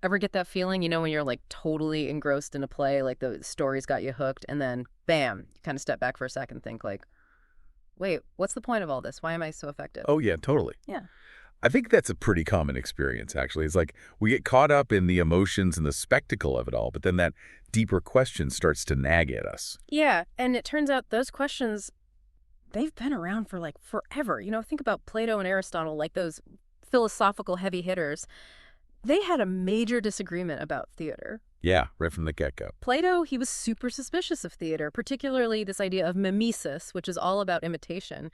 Ever get that feeling, when you're like totally engrossed in a play, like the story's got you hooked, and then bam, you kind of step back for a second and think like, wait, what's the point of all this? Why am I so affected? Oh, yeah, totally. Yeah. I think that's a pretty common experience, actually. It's like we get caught up in the emotions and the spectacle of it all, but then that deeper question starts to nag at us. Yeah, and it turns out those questions, they've been around for like forever. Think about Plato and Aristotle, like those philosophical heavy hitters. They had a major disagreement about theater. Yeah, right from the get-go. Plato, he was super suspicious of theater, particularly this idea of mimesis, which is all about imitation.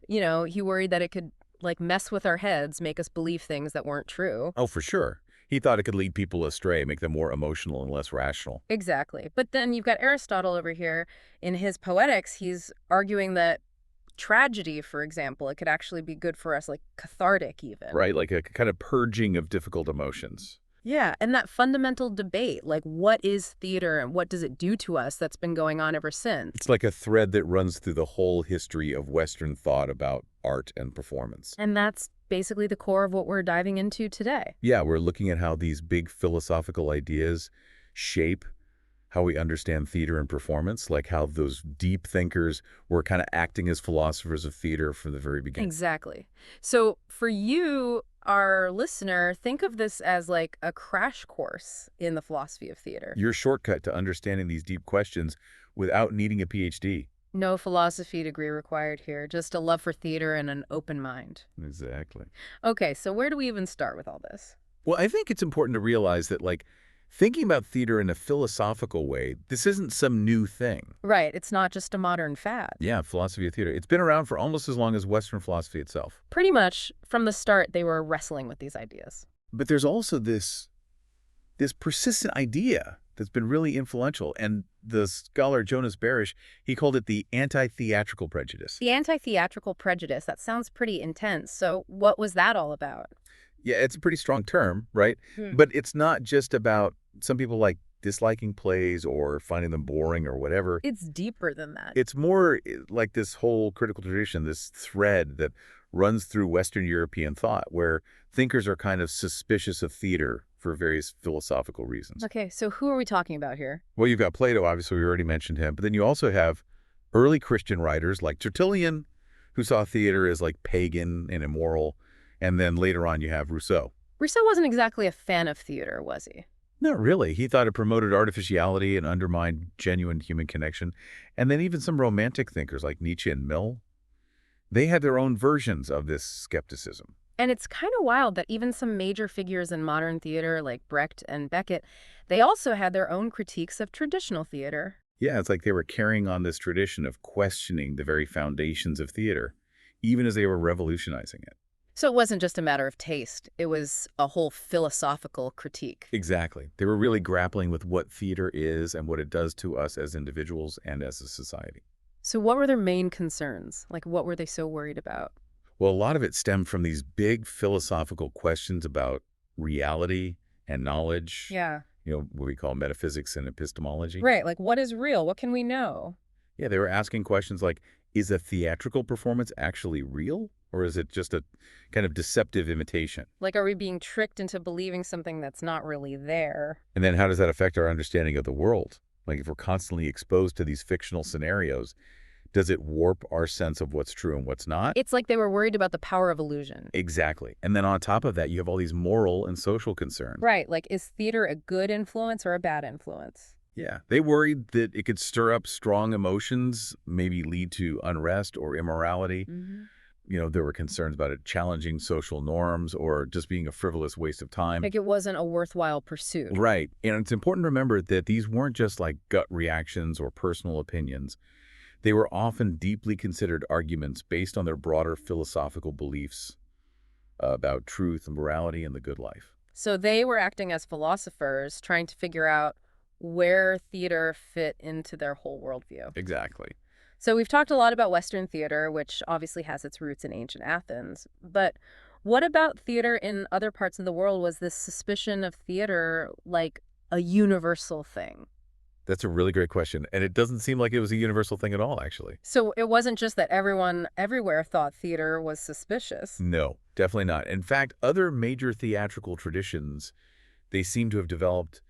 He worried that it could like mess with our heads, make us believe things that weren't true. Oh, for sure. He thought it could lead people astray, make them more emotional and less rational. Exactly. But then you've got Aristotle over here in his Poetics. He's arguing that tragedy, for example, it could actually be good for us, like cathartic even. Right, like a kind of purging of difficult emotions. Yeah, and that fundamental debate, like what is theater and what does it do to us, that's been going on ever since. It's like a thread that runs through the whole history of Western thought about art and performance. And that's basically the core of what we're diving into today. Yeah, we're looking at how these big philosophical ideas shape how we understand theater and performance, like how those deep thinkers were kind of acting as philosophers of theater from the very beginning. Exactly. So for you, our listener, think of this as like a crash course in the philosophy of theater. Your shortcut to understanding these deep questions without needing a PhD. No philosophy degree required here, just a love for theater and an open mind. Exactly. Okay, so where do we even start with all this? Well, I think it's important to realize that, like, thinking about theater in a philosophical way, this isn't some new thing. Right, it's not just a modern fad. Yeah, philosophy of theater. It's been around for almost as long as Western philosophy itself. Pretty much from the start, they were wrestling with these ideas. But there's also this persistent idea that's been really influential. And the scholar Jonas Barish, he called it the anti-theatrical prejudice. The anti-theatrical prejudice, that sounds pretty intense. So what was that all about? Yeah, it's a pretty strong term, right? Hmm. But it's not just about some people like disliking plays or finding them boring or whatever. It's deeper than that. It's more like this whole critical tradition, this thread that runs through Western European thought, where thinkers are kind of suspicious of theater for various philosophical reasons. Okay, so who are we talking about here? Well, you've got Plato, obviously, we already mentioned him, but then you also have early Christian writers like Tertullian, who saw theater as like pagan and immoral, and then later on you have Rousseau. Rousseau wasn't exactly a fan of theater, was he? Not really. He thought it promoted artificiality and undermined genuine human connection. And then even some romantic thinkers like Nietzsche and Mill, they had their own versions of this skepticism. And it's kind of wild that even some major figures in modern theater like Brecht and Beckett, they also had their own critiques of traditional theater. Yeah, it's like they were carrying on this tradition of questioning the very foundations of theater, even as they were revolutionizing it. So it wasn't just a matter of taste. It was a whole philosophical critique. Exactly. They were really grappling with what theater is and what it does to us as individuals and as a society. So what were their main concerns? Like, what were they so worried about? Well, a lot of it stemmed from these big philosophical questions about reality and knowledge, Yeah. What we call metaphysics and epistemology. Right. Like, what is real? What can we know? Yeah, they were asking questions like, is a theatrical performance actually real? Or is it just a kind of deceptive imitation? Like, are we being tricked into believing something that's not really there? And then how does that affect our understanding of the world? Like if we're constantly exposed to these fictional scenarios, does it warp our sense of what's true and what's not? It's like they were worried about the power of illusion. Exactly. And then on top of that, you have all these moral and social concerns. Right. Like, is theater a good influence or a bad influence? Yeah. They worried that it could stir up strong emotions, maybe lead to unrest or immorality. Mm-hmm. There were concerns about it challenging social norms or just being a frivolous waste of time. Like, it wasn't a worthwhile pursuit. Right. And it's important to remember that these weren't just like gut reactions or personal opinions. They were often deeply considered arguments based on their broader philosophical beliefs about truth and morality and the good life. So they were acting as philosophers, trying to figure out where theater fit into their whole worldview. Exactly. So we've talked a lot about Western theater, which obviously has its roots in ancient Athens. But what about theater in other parts of the world? Was this suspicion of theater like a universal thing? That's a really great question. And it doesn't seem like it was a universal thing at all, actually. So it wasn't just that everyone everywhere thought theater was suspicious. No, definitely not. In fact, other major theatrical traditions, They seem to have developed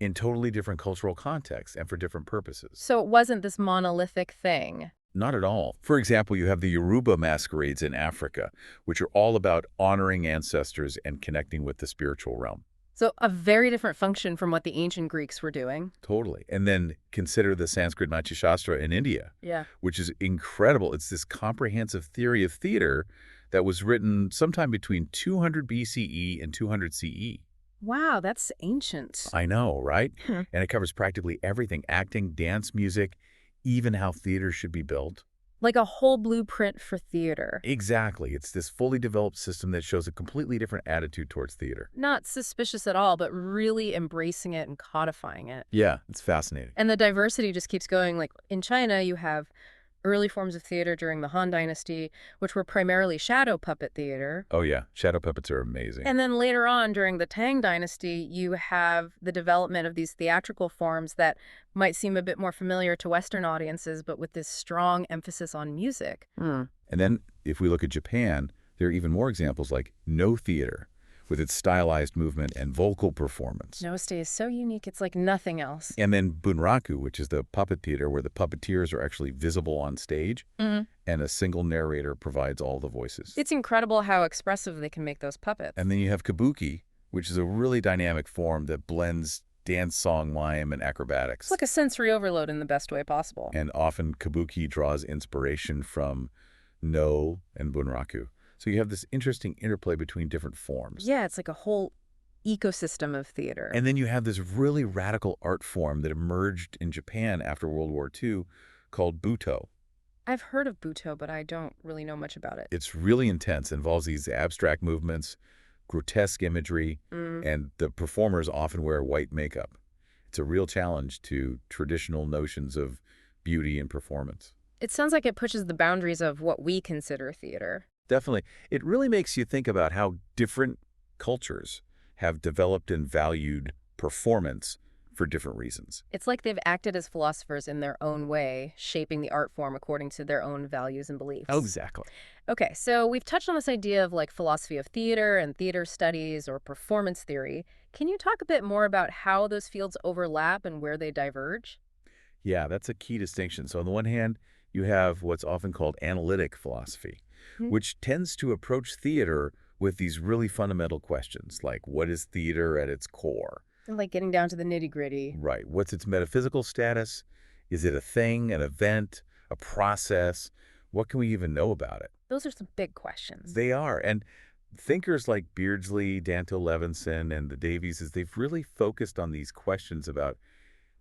in totally different cultural contexts and for different purposes. So it wasn't this monolithic thing. Not at all. For example, you have the Yoruba masquerades in Africa, which are all about honoring ancestors and connecting with the spiritual realm. So a very different function from what the ancient Greeks were doing. Totally. And then consider the Sanskrit Natyashastra in India, Yeah. which is incredible. It's this comprehensive theory of theater that was written sometime between 200 BCE and 200 CE. Wow, that's ancient. I know, right? Hmm. And it covers practically everything: acting, dance, music, even how theater should be built. Like a whole blueprint for theater. Exactly. It's this fully developed system that shows a completely different attitude towards theater. Not suspicious at all, but really embracing it and codifying it. Yeah, it's fascinating. And the diversity just keeps going. Like in China, you have early forms of theater during the Han Dynasty, which were primarily shadow puppet theater. Oh, yeah. Shadow puppets are amazing. And then later on, during the Tang Dynasty, you have the development of these theatrical forms that might seem a bit more familiar to Western audiences, but with this strong emphasis on music. And then if we look at Japan, there are even more examples like No theater, with its stylized movement and vocal performance. Noste is so unique, it's like nothing else. And then Bunraku, which is the puppet theater where the puppeteers are actually visible on stage, and a single narrator provides all the voices. It's incredible how expressive they can make those puppets. And then you have Kabuki, which is a really dynamic form that blends dance, song, mime, and acrobatics. It's like a sensory overload in the best way possible. And often Kabuki draws inspiration from No and Bunraku. So you have this interesting interplay between different forms. Yeah, it's like a whole ecosystem of theater. And then you have this really radical art form that emerged in Japan after World War II called Buto. I've heard of Buto, but I don't really know much about it. It's really intense, involves these abstract movements, grotesque imagery, and the performers often wear white makeup. It's a real challenge to traditional notions of beauty and performance. It sounds like it pushes the boundaries of what we consider theater. Definitely. It really makes you think about how different cultures have developed and valued performance for different reasons. It's like they've acted as philosophers in their own way, shaping the art form according to their own values and beliefs. Exactly. Okay, so we've touched on this idea of like philosophy of theater and theater studies or performance theory. Can you talk a bit more about how those fields overlap and where they diverge? Yeah, that's a key distinction. So on the one hand, you have what's often called analytic philosophy, which tends to approach theater with these really fundamental questions, like what is theater at its core? And like getting down to the nitty-gritty. Right. What's its metaphysical status? Is it a thing, an event, a process? What can we even know about it? Those are some big questions. They are. And thinkers like Beardsley, Danto Levinson, and the Davies, they've really focused on these questions about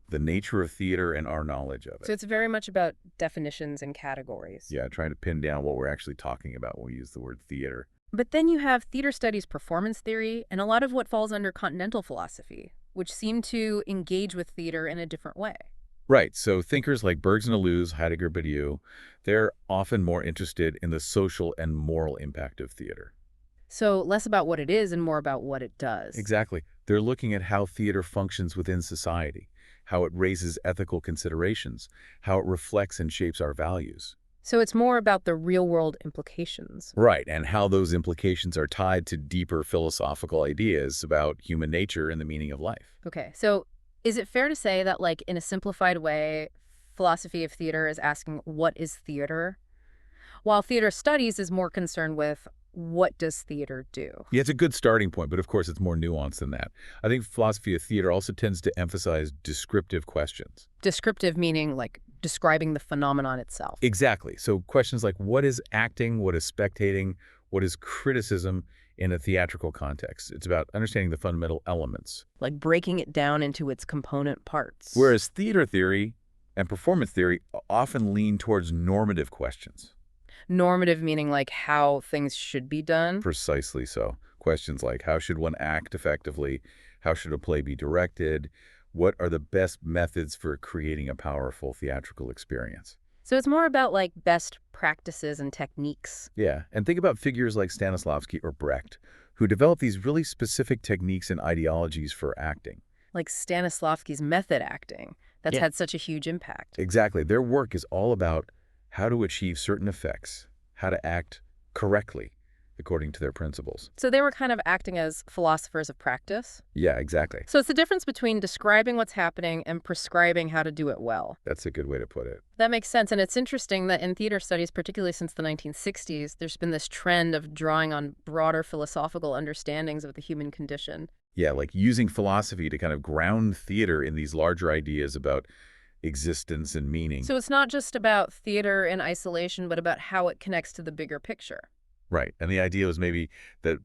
the nature of theater and our knowledge of it. So it's very much about definitions and categories. Yeah, trying to pin down what we're actually talking about when we use the word theater. But then you have theater studies performance theory and a lot of what falls under continental philosophy, which seem to engage with theater in a different way. Right. So thinkers like Bergson, Deleuze, Heidegger, Badiou, they're often more interested in the social and moral impact of theater. So less about what it is and more about what it does. Exactly. They're looking at how theater functions within society, how it raises ethical considerations, how it reflects and shapes our values. So it's more about the real-world implications. Right, and how those implications are tied to deeper philosophical ideas about human nature and the meaning of life. Okay, so is it fair to say that, like, in a simplified way, philosophy of theater is asking, what is theater? While theater studies is more concerned with, what does theater do? Yeah, it's a good starting point, but of course it's more nuanced than that. I think philosophy of theater also tends to emphasize descriptive questions. Descriptive meaning, like, describing the phenomenon itself. Exactly. So questions like what is acting, what is spectating, what is criticism in a theatrical context? It's about understanding the fundamental elements. Like breaking it down into its component parts. Whereas theater theory and performance theory often lean towards normative questions. Normative meaning like how things should be done. Precisely so. Questions like how should one act effectively? How should a play be directed? What are the best methods for creating a powerful theatrical experience? So it's more about like best practices and techniques. Yeah, and think about figures like Stanislavski or Brecht, who developed these really specific techniques and ideologies for acting. Like Stanislavski's method acting. That's had such a huge impact. Exactly. Their work is all about how to achieve certain effects, how to act correctly, according to their principles. So they were kind of acting as philosophers of practice. Yeah, exactly. So it's the difference between describing what's happening and prescribing how to do it well. That's a good way to put it. That makes sense. And it's interesting that in theater studies, particularly since the 1960s, there's been this trend of drawing on broader philosophical understandings of the human condition. Yeah, like using philosophy to kind of ground theater in these larger ideas about existence and meaning. So it's not just about theater in isolation, but about how it connects to the bigger picture. Right. And the idea was maybe that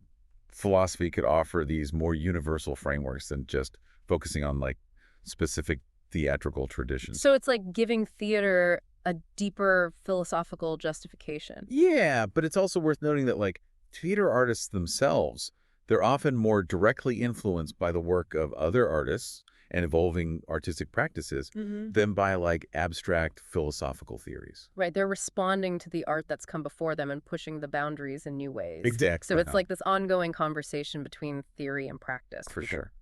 philosophy could offer these more universal frameworks than just focusing on like specific theatrical traditions. So it's like giving theater a deeper philosophical justification. Yeah, but it's also worth noting that like theater artists themselves, they're often more directly influenced by the work of other artists and evolving artistic practices than by like abstract philosophical theories. Right, they're responding to the art that's come before them and pushing the boundaries in new ways. Exactly. So it's like this ongoing conversation between theory and practice. For sure.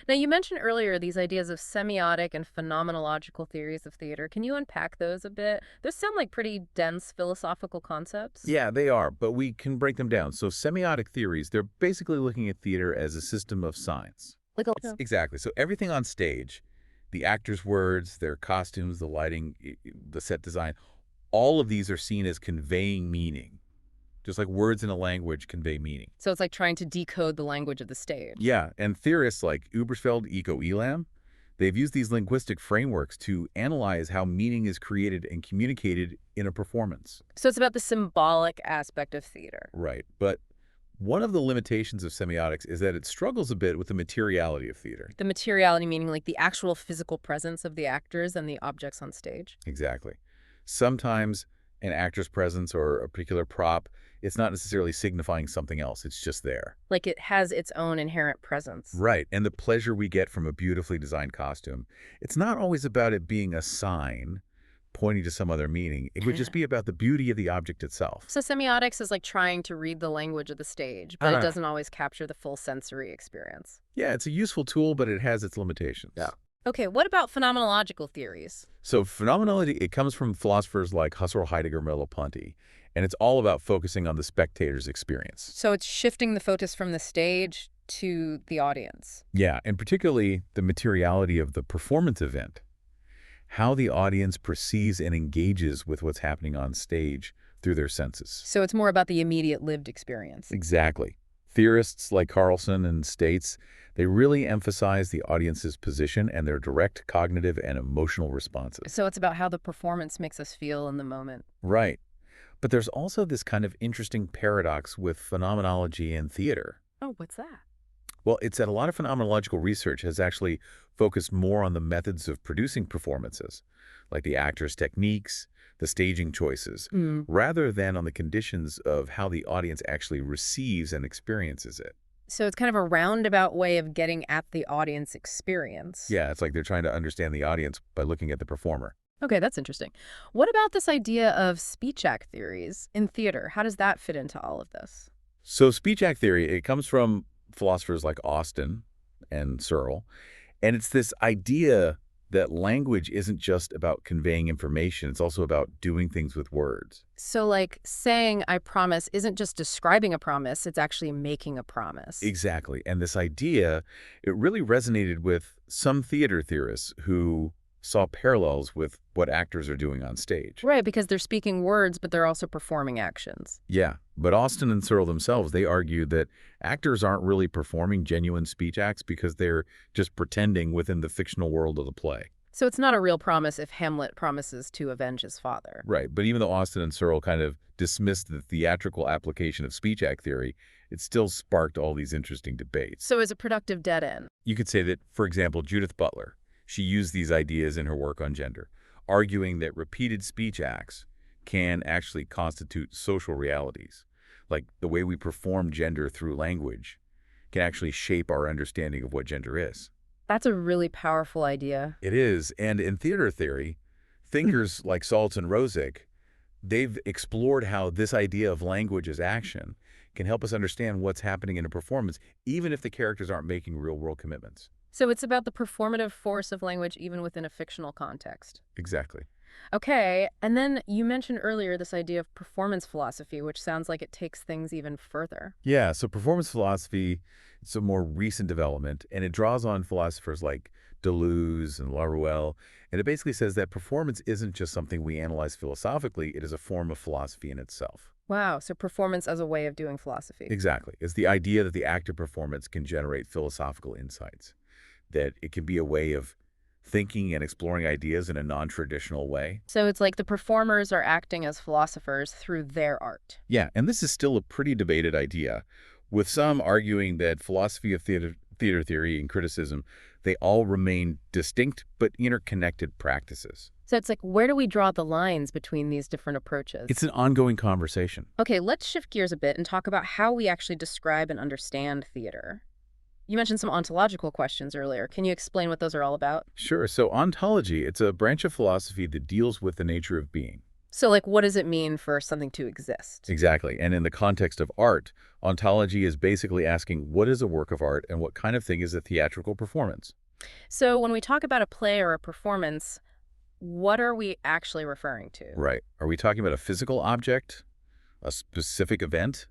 Now, you mentioned earlier these ideas of semiotic and phenomenological theories of theater. Can you unpack those a bit? Those sound like pretty dense philosophical concepts. Yeah, they are, but we can break them down. So semiotic theories, they're basically looking at theater as a system of signs. Like a Exactly. So everything on stage, the actors' words, their costumes, the lighting, the set design, all of these are seen as conveying meaning. Just like words in a language convey meaning. So it's like trying to decode the language of the stage. Yeah, and theorists like Ubersfeld, Elam, they've used these linguistic frameworks to analyze how meaning is created and communicated in a performance. So it's about the symbolic aspect of theater. Right, but one of the limitations of semiotics is that it struggles a bit with the materiality of theater. The materiality meaning like the actual physical presence of the actors and the objects on stage. Exactly. Sometimes an actor's presence or a particular prop, it's not necessarily signifying something else. It's just there. Like it has its own inherent presence. Right. And the pleasure we get from a beautifully designed costume, it's not always about it being a sign pointing to some other meaning. It would just be about the beauty of the object itself. So semiotics is like trying to read the language of the stage, but it doesn't always capture the full sensory experience. Yeah, it's a useful tool, but it has its limitations. Yeah. Okay, what about phenomenological theories? So phenomenology, it comes from philosophers like Husserl, Heidegger, Merleau-Ponty, and it's all about focusing on the spectator's experience. So it's shifting the focus from the stage to the audience. Yeah, and particularly the materiality of the performance event, how the audience perceives and engages with what's happening on stage through their senses. So it's more about the immediate lived experience. Exactly. Theorists like Carlson and States, they really emphasize the audience's position and their direct cognitive and emotional responses. So it's about how the performance makes us feel in the moment. Right. But there's also this kind of interesting paradox with phenomenology and theater. Oh, what's that? Well, it's that a lot of phenomenological research has actually focused more on the methods of producing performances, like the actor's techniques, the staging choices, rather than on the conditions of how the audience actually receives and experiences it. So it's kind of a roundabout way of getting at the audience experience. Yeah, it's like they're trying to understand the audience by looking at the performer. Okay, that's interesting. What about this idea of speech act theories in theater? How does that fit into all of this? So speech act theory, it comes from philosophers like Austin and Searle, and it's this idea that language isn't just about conveying information, it's also about doing things with words. So like saying I promise isn't just describing a promise, it's actually making a promise. Exactly. And this idea, it really resonated with some theater theorists who saw parallels with what actors are doing on stage. Right, because they're speaking words, but they're also performing actions. Yeah, but Austin and Searle themselves, they argued that actors aren't really performing genuine speech acts because they're just pretending within the fictional world of the play. So it's not a real promise if Hamlet promises to avenge his father. Right, but even though Austin and Searle kind of dismissed the theatrical application of speech act theory, it still sparked all these interesting debates. So is a productive dead end. You could say that, for example, Judith Butler, she used these ideas in her work on gender, arguing that repeated speech acts can actually constitute social realities. Like the way we perform gender through language can actually shape our understanding of what gender is. That's a really powerful idea. It is, and in theater theory, thinkers like Saltz and Rosick, they've explored how this idea of language as action can help us understand what's happening in a performance, even if the characters aren't making real-world commitments. So it's about the performative force of language even within a fictional context. Exactly. Okay, and then you mentioned earlier this idea of performance philosophy, which sounds like it takes things even further. Yeah, so performance philosophy, it's a more recent development, and it draws on philosophers like Deleuze and Laruelle, and it basically says that performance isn't just something we analyze philosophically, it is a form of philosophy in itself. Wow, so performance as a way of doing philosophy. Exactly. It's the idea that the act of performance can generate philosophical insights, that it can be a way of thinking and exploring ideas in a non-traditional way. So it's like the performers are acting as philosophers through their art. Yeah, and this is still a pretty debated idea, with some arguing that philosophy of theater theory and criticism, they all remain distinct but interconnected practices. So it's like, where do we draw the lines between these different approaches? It's an ongoing conversation. Okay, let's shift gears a bit and talk about how we actually describe and understand theater. You mentioned some ontological questions earlier. Can you explain what those are all about? Sure, so ontology, it's a branch of philosophy that deals with the nature of being. So, like, what does it mean for something to exist? Exactly. And in the context of art, ontology is basically asking what is a work of art and what kind of thing is a theatrical performance. So, when we talk about a play or a performance, what are we actually referring to? Right. Are we talking about a physical object, a specific event,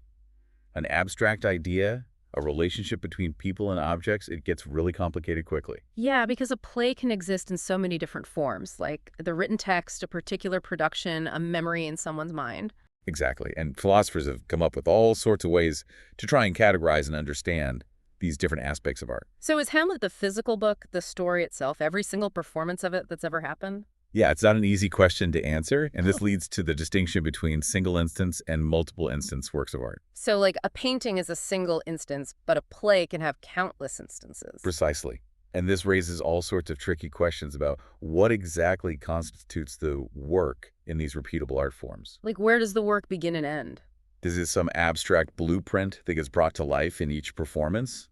an abstract idea, a relationship between people and objects? It gets really complicated quickly. Yeah, because a play can exist in so many different forms, like the written text, a particular production, a memory in someone's mind. Exactly. And philosophers have come up with all sorts of ways to try and categorize and understand these different aspects of art. So, is Hamlet the physical book, the story itself, every single performance of it that's ever happened? Yeah, it's not an easy question to answer, and this leads to the distinction between single instance and multiple instance works of art. So, like, a painting is a single instance, but a play can have countless instances. Precisely. And this raises all sorts of tricky questions about what exactly constitutes the work in these repeatable art forms. Like, where does the work begin and end? Is it some abstract blueprint that gets brought to life in each performance?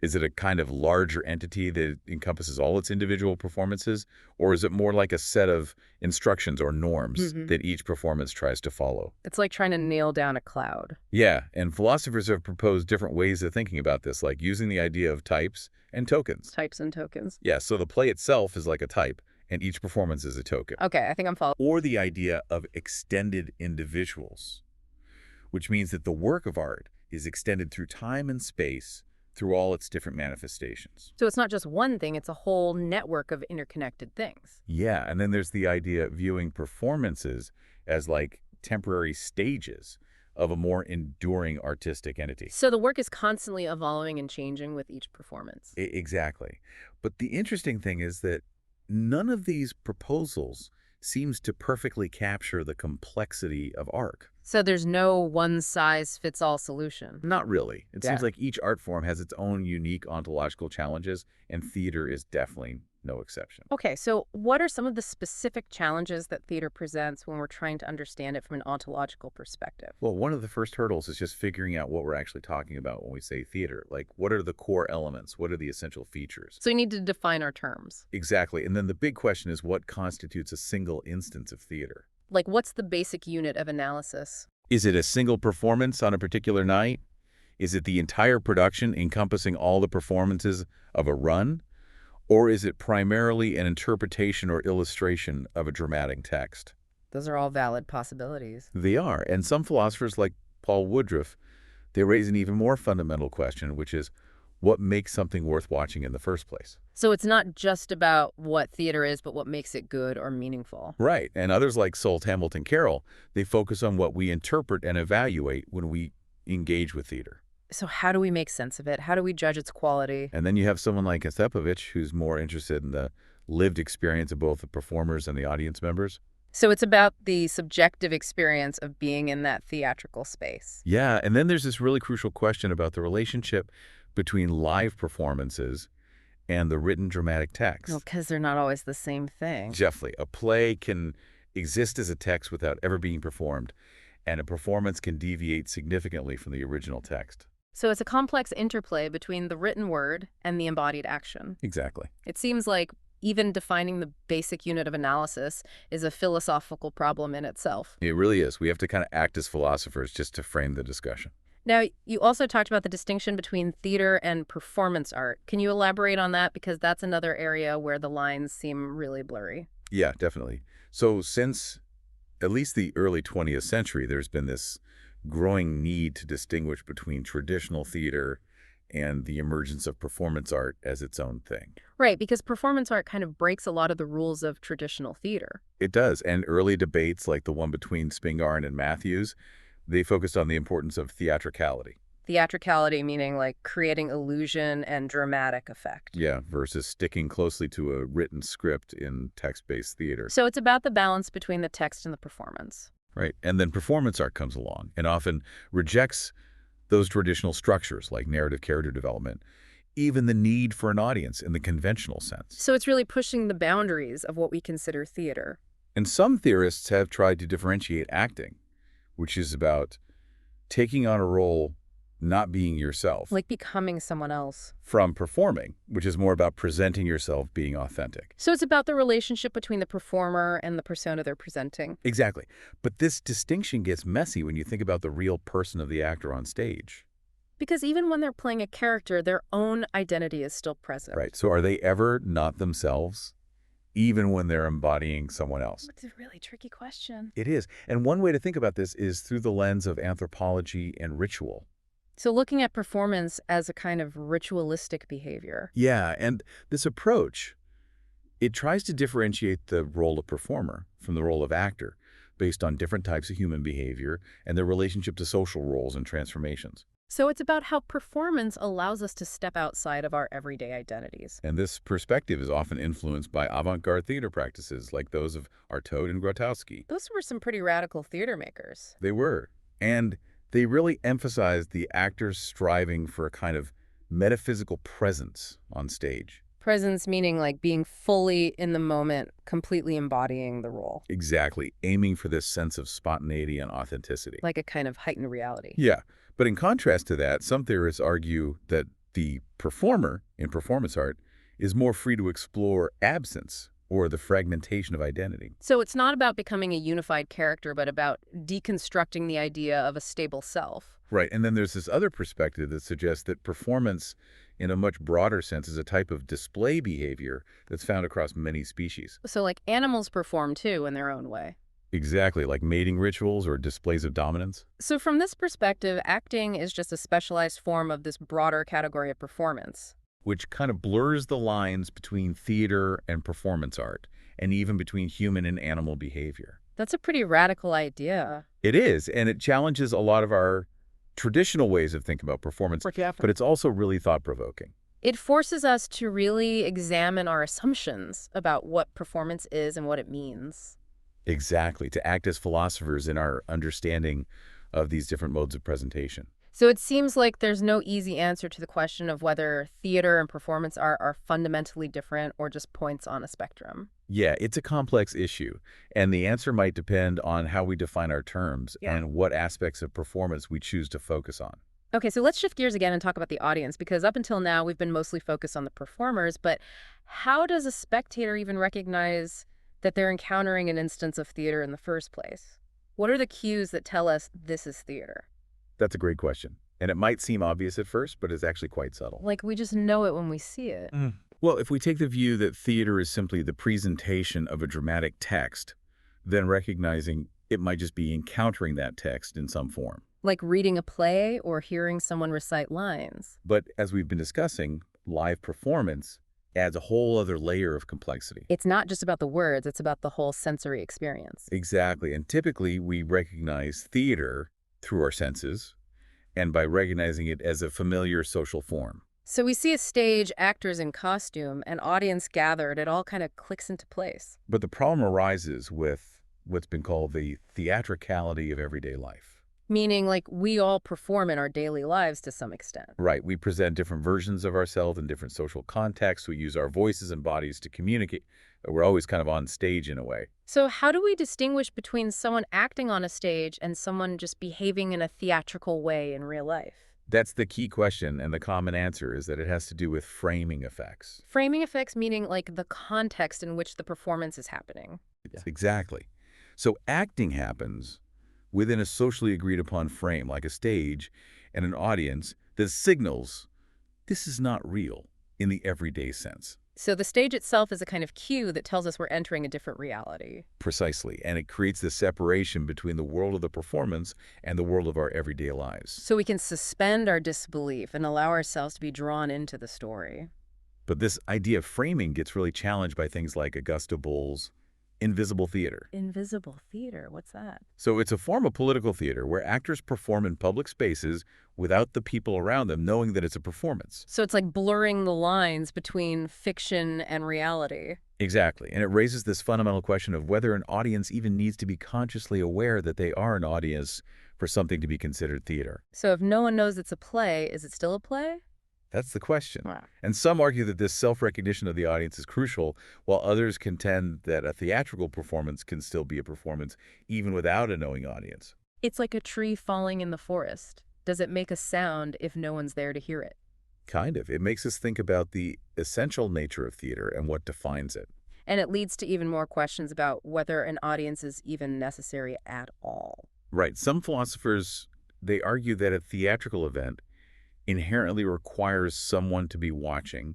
Is it a kind of larger entity that encompasses all its individual performances? Or is it more like a set of instructions or norms that each performance tries to follow? It's like trying to nail down a cloud. Yeah, and philosophers have proposed different ways of thinking about this, like using the idea of types and tokens. Types and tokens. Yeah, so the play itself is like a type, and each performance is a token. Okay, I think I'm following. Or the idea of extended individuals, which means that the work of art is extended through time and space through all its different manifestations. So it's not just one thing, it's a whole network of interconnected things. Yeah, and then there's the idea of viewing performances as like temporary stages of a more enduring artistic entity. So the work is constantly evolving and changing with each performance. Exactly. But the interesting thing is that none of these proposals seems to perfectly capture the complexity of art. So there's no one-size-fits-all solution. Not really. It Yeah. seems like each art form has its own unique ontological challenges, and theater is definitely no exception. Okay, so what are some of the specific challenges that theater presents when we're trying to understand it from an ontological perspective? Well, one of the first hurdles is just figuring out what we're actually talking about when we say theater. Like, what are the core elements? What are the essential features? So we need to define our terms. Exactly. And then the big question is what constitutes a single instance of theater? Like, what's the basic unit of analysis? Is it a single performance on a particular night? Is it the entire production encompassing all the performances of a run? Or is it primarily an interpretation or illustration of a dramatic text? Those are all valid possibilities. They are, and some philosophers like Paul Woodruff, they raise an even more fundamental question, which is what makes something worth watching in the first place? So it's not just about what theater is, but what makes it good or meaningful. Right, and others like Salt Hamilton Carroll, they focus on what we interpret and evaluate when we engage with theater. So how do we make sense of it? How do we judge its quality? And then you have someone like Estepowicz, who's more interested in the lived experience of both the performers and the audience members. So it's about the subjective experience of being in that theatrical space. Yeah, and then there's this really crucial question about the relationship between live performances and the written dramatic text. Well, because they're not always the same thing. Definitely. A play can exist as a text without ever being performed, and a performance can deviate significantly from the original text. So it's a complex interplay between the written word and the embodied action. Exactly. It seems like even defining the basic unit of analysis is a philosophical problem in itself. It really is. We have to kind of act as philosophers just to frame the discussion. Now, you also talked about the distinction between theater and performance art. Can you elaborate on that? Because that's another area where the lines seem really blurry. Yeah, definitely. So since at least the early 20th century, there's been this growing need to distinguish between traditional theater and the emergence of performance art as its own thing. Right, because performance art kind of breaks a lot of the rules of traditional theater. It does, and early debates like the one between Spingarn and Matthews, they focused on the importance of theatricality. Theatricality meaning like creating illusion and dramatic effect. Yeah, versus sticking closely to a written script in text-based theater. So it's about the balance between the text and the performance. Right. And then performance art comes along and often rejects those traditional structures like narrative character development, even the need for an audience in the conventional sense. So it's really pushing the boundaries of what we consider theater. And some theorists have tried to differentiate acting, which is about taking on a role, not being yourself, Like becoming someone else. from performing, which is more about presenting yourself being authentic. So it's about the relationship between the performer and the persona they're presenting. Exactly. But this distinction gets messy when you think about the real person of the actor on stage. Because even when they're playing a character, their own identity is still present. Right. So are they ever not themselves, even when they're embodying someone else? It's a really tricky question. It is. And one way to think about this is through the lens of anthropology and ritual. So looking at performance as a kind of ritualistic behavior. Yeah, and this approach, it tries to differentiate the role of performer from the role of actor based on different types of human behavior and their relationship to social roles and transformations. So it's about how performance allows us to step outside of our everyday identities. And this perspective is often influenced by avant-garde theater practices like those of Artaud and Grotowski. Those were some pretty radical theater makers. They were. And they really emphasized the actors striving for a kind of metaphysical presence on stage. Presence meaning like being fully in the moment, completely embodying the role, Exactly, aiming for this sense of spontaneity and authenticity. like a kind of heightened reality. Yeah, but in contrast to that, some theorists argue that the performer in performance art is more free to explore absence or the fragmentation of identity. So it's not about becoming a unified character, but about deconstructing the idea of a stable self. Right, and then there's this other perspective that suggests that performance, in a much broader sense, is a type of display behavior that's found across many species. So like animals perform too in their own way. Exactly, like mating rituals or displays of dominance. So from this perspective, acting is just a specialized form of this broader category of performance. Which kind of blurs the lines between theater and performance art, and even between human and animal behavior. That's a pretty radical idea. It is, and it challenges a lot of our traditional ways of thinking about performance, but it's also really thought-provoking. It forces us to really examine our assumptions about what performance is and what it means. Exactly, to act as philosophers in our understanding of these different modes of presentation. So it seems like there's no easy answer to the question of whether theater and performance art are fundamentally different or just points on a spectrum. Yeah, it's a complex issue, and the answer might depend on how we define our terms and what aspects of performance we choose to focus on. Okay, so let's shift gears again and talk about the audience, because up until now we've been mostly focused on the performers, but how does a spectator even recognize that they're encountering an instance of theater in the first place? What are the cues that tell us this is theater? That's a great question, and it might seem obvious at first, but it's actually quite subtle. Like we just know it when we see it. Well, if we take the view that theater is simply the presentation of a dramatic text, then recognizing it might just be encountering that text in some form. Like reading a play or hearing someone recite lines. But as we've been discussing, live performance adds a whole other layer of complexity. It's not just about the words, it's about the whole sensory experience. Exactly, and typically we recognize theater through our senses and by recognizing it as a familiar social form. So we see a stage, actors in costume, an audience gathered, it all kind of clicks into place. But the problem arises with what's been called the theatricality of everyday life. Meaning, like, we all perform in our daily lives to some extent. Right, we present different versions of ourselves in different social contexts. We use our voices and bodies to communicate. We're always kind of on stage in a way. So how do we distinguish between someone acting on a stage and someone just behaving in a theatrical way in real life? That's the key question, and the common answer is that it has to do with framing effects. Framing effects meaning, like, the context in which the performance is happening. Exactly. So acting happens within a socially agreed upon frame, like a stage, and an audience that signals this is not real in the everyday sense. So the stage itself is a kind of cue that tells us we're entering a different reality. Precisely. And it creates this separation between the world of the performance and the world of our everyday lives. So we can suspend our disbelief and allow ourselves to be drawn into the story. But this idea of framing gets really challenged by things like Augusta Boll's invisible theater. Invisible theater, what's that? So it's a form of political theater where actors perform in public spaces without the people around them knowing that it's a performance. So it's like blurring the lines between fiction and reality. Exactly. And it raises this fundamental question of whether an audience even needs to be consciously aware that they are an audience for something to be considered theater. So if no one knows it's a play, is it still a play? That's the question. Wow. And some argue that this self-recognition of the audience is crucial, while others contend that a theatrical performance can still be a performance even without a knowing audience. It's like a tree falling in the forest. Does it make a sound if no one's there to hear it? Kind of. It makes us think about the essential nature of theater and what defines it. And it leads to even more questions about whether an audience is even necessary at all. Right. Some philosophers, they argue that a theatrical event inherently requires someone to be watching,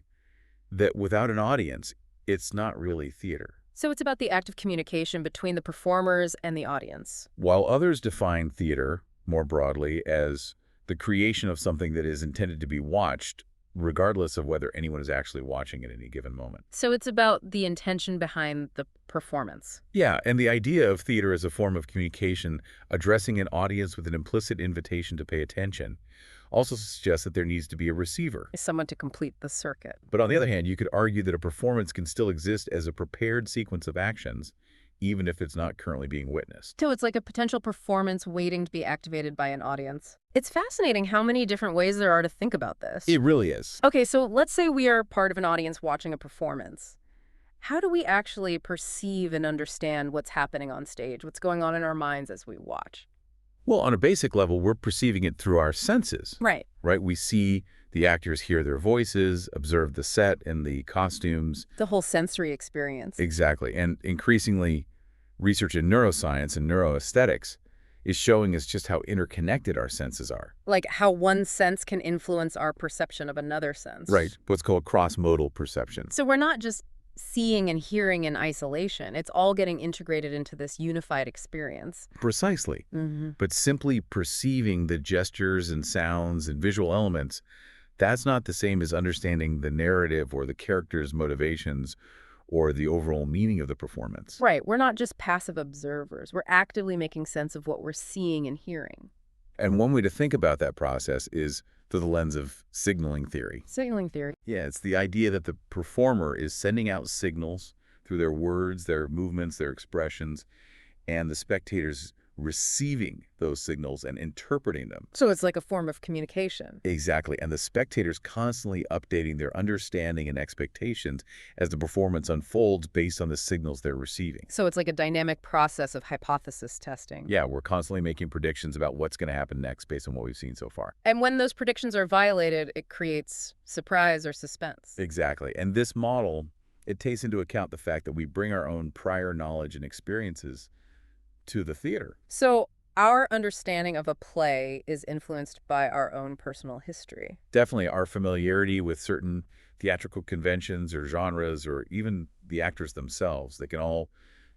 that without an audience, it's not really theater. So it's about the act of communication between the performers and the audience. While others define theater more broadly as the creation of something that is intended to be watched, regardless of whether anyone is actually watching at any given moment. So it's about the intention behind the performance. Yeah, and the idea of theater as a form of communication, addressing an audience with an implicit invitation to pay attention, also suggests that there needs to be a receiver. Is someone to complete the circuit. But on the other hand, you could argue that a performance can still exist as a prepared sequence of actions, even if it's not currently being witnessed. So it's like a potential performance waiting to be activated by an audience. It's fascinating how many different ways there are to think about this. It really is. Okay, so let's say we are part of an audience watching a performance. How do we actually perceive and understand what's happening on stage, what's going on in our minds as we watch? Well, on a basic level, we're perceiving it through our senses. Right. Right? We see the actors, hear their voices, observe the set and the costumes. The whole sensory experience. Exactly. And increasingly, research in neuroscience and neuroaesthetics is showing us just how interconnected our senses are. Like how one sense can influence our perception of another sense. Right. What's called cross-modal perception. So we're not just seeing and hearing in isolation. It's all getting integrated into this unified experience. Precisely. But simply perceiving the gestures and sounds and visual elements, that's not the same as understanding the narrative or the character's motivations or the overall meaning of the performance. Right. We're not just passive observers. We're actively making sense of what we're seeing and hearing. And one way to think about that process is through the lens of signaling theory. Signaling theory. Yeah, it's the idea that the performer is sending out signals through their words, their movements, their expressions, and the spectators receiving those signals and interpreting them. So it's like a form of communication. Exactly. And the spectators constantly updating their understanding and expectations as the performance unfolds based on the signals they're receiving. So it's like a dynamic process of hypothesis testing. Yeah, we're constantly making predictions about what's going to happen next based on what we've seen so far. And when those predictions are violated, it creates surprise or suspense. Exactly. And this model, it takes into account the fact that we bring our own prior knowledge and experiences to the theater. So our understanding of a play is influenced by our own personal history. Definitely our familiarity with certain theatrical conventions or genres or even the actors themselves, they can all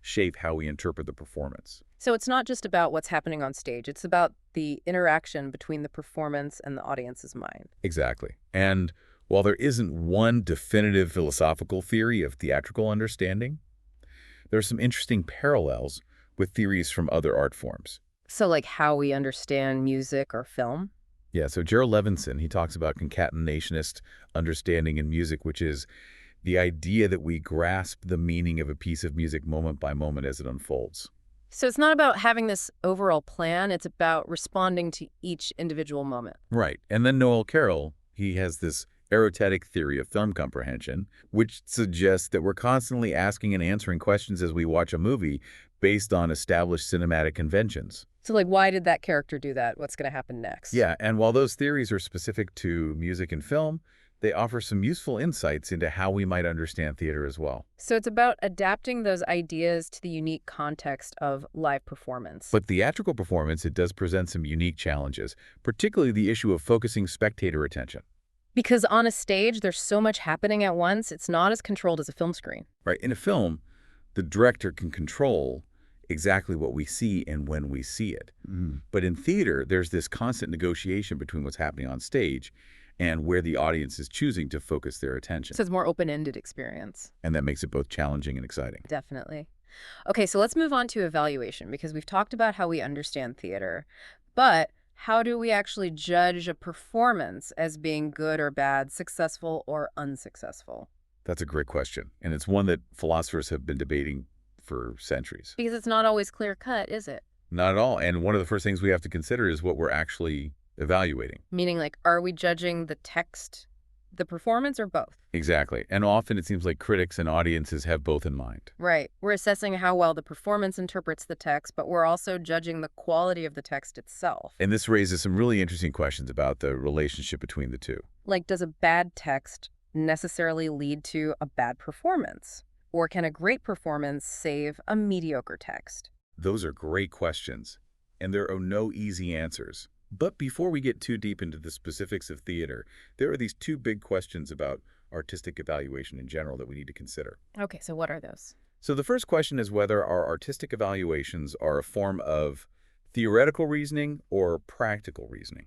shape how we interpret the performance. So it's not just about what's happening on stage. It's about the interaction between the performance and the audience's mind. Exactly. And while there isn't one definitive philosophical theory of theatrical understanding, there are some interesting parallels with theories from other art forms. So like how we understand music or film? Yeah, so Gerald Levinson, he talks about concatenationist understanding in music, which is the idea that we grasp the meaning of a piece of music moment by moment as it unfolds. So it's not about having this overall plan. It's about responding to each individual moment. Right. And then Noel Carroll, he has this erotic theory of film comprehension, which suggests that we're constantly asking and answering questions as we watch a movie based on established cinematic conventions. So like, why did that character do that? What's going to happen next? Yeah, and while those theories are specific to music and film, they offer some useful insights into how we might understand theater as well. So it's about adapting those ideas to the unique context of live performance. But theatrical performance, it does present some unique challenges, particularly the issue of focusing spectator attention. Because on a stage, there's so much happening at once, it's not as controlled as a film screen. Right? In a film, the director can control exactly what we see and when we see it. But in theater, there's this constant negotiation between what's happening on stage and where the audience is choosing to focus their attention. So it's a more open-ended experience. And that makes it both challenging and exciting. Definitely. Okay, so let's move on to evaluation because we've talked about how we understand theater, but how do we actually judge a performance as being good or bad, successful or unsuccessful? That's a great question. And it's one that philosophers have been debating for centuries. Because it's not always clear cut, is it? Not at all. And one of the first things we have to consider is what we're actually evaluating. Meaning, like, are we judging the text, the performance, or both? Exactly. And often it seems like critics and audiences have both in mind. Right. We're assessing how well the performance interprets the text, but we're also judging the quality of the text itself. And this raises some really interesting questions about the relationship between the two. Like, does a bad text necessarily lead to a bad performance? Or can a great performance save a mediocre text? Those are great questions, and there are no easy answers. But before we get too deep into the specifics of theater, there are these two big questions about artistic evaluation in general that we need to consider. Okay, so what are those? So the first question is whether our artistic evaluations are a form of theoretical reasoning or practical reasoning.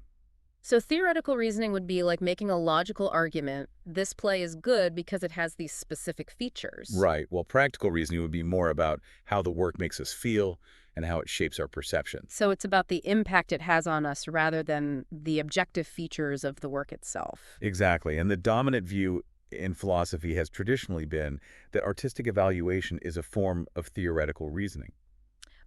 So theoretical reasoning would be like making a logical argument, this play is good because it has these specific features. Right. Well, practical reasoning would be more about how the work makes us feel and how it shapes our perception. So it's about the impact it has on us rather than the objective features of the work itself. Exactly. And the dominant view in philosophy has traditionally been that artistic evaluation is a form of theoretical reasoning.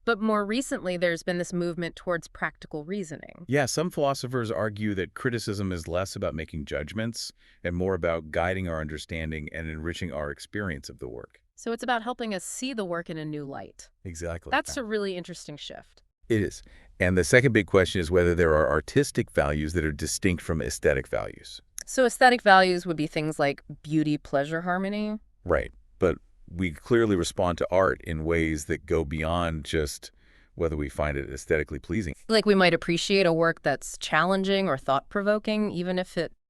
But more recently, there's been this movement towards practical reasoning. Yeah, some philosophers argue that criticism is less about making judgments and more about guiding our understanding and enriching our experience of the work. So it's about helping us see the work in a new light. Exactly. That's a really interesting shift. It is. And the second big question is whether there are artistic values that are distinct from aesthetic values. So aesthetic values would be things like beauty, pleasure, harmony. Right. But we clearly respond to art in ways that go beyond just whether we find it aesthetically pleasing. Like we might appreciate a work that's challenging or thought-provoking, even if it